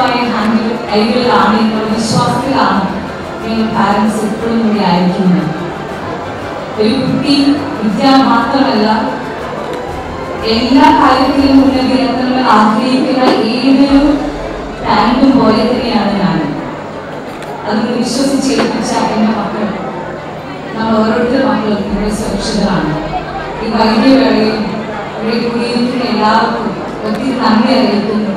സുരക്ഷിതമായ കൈകളിലാണ് എന്നുള്ള വിശ്വാസത്തിലാണ് ഞങ്ങൾ പാരൻസ് എപ്പോഴും കൂടി ആയിരിക്കുന്നത്. ഒരു കുട്ടി വിദ്യ മാത്രമല്ല, എല്ലാ കാര്യത്തിലും ഉണ്ടെങ്കിൽ നമ്മൾ ആഗ്രഹിക്കുന്ന ഏതൊരു ടാലന്റും പോലെ തന്നെയാണ് ഞാൻ. അതുകൊണ്ട് വിശ്വസിച്ചേൽപ്പിച്ച എൻ്റെ മക്കൾ, നമ്മൾ ഓരോരുത്തരും മക്കളും ഇവിടെ സുരക്ഷിതരാണ്. ഈ വൈദ്യവേളയിൽ ഇവിടെ കൂടിയിരിക്കുന്ന എല്ലാവർക്കും ഒത്തിരി നന്ദി അറിയിക്കുന്നു.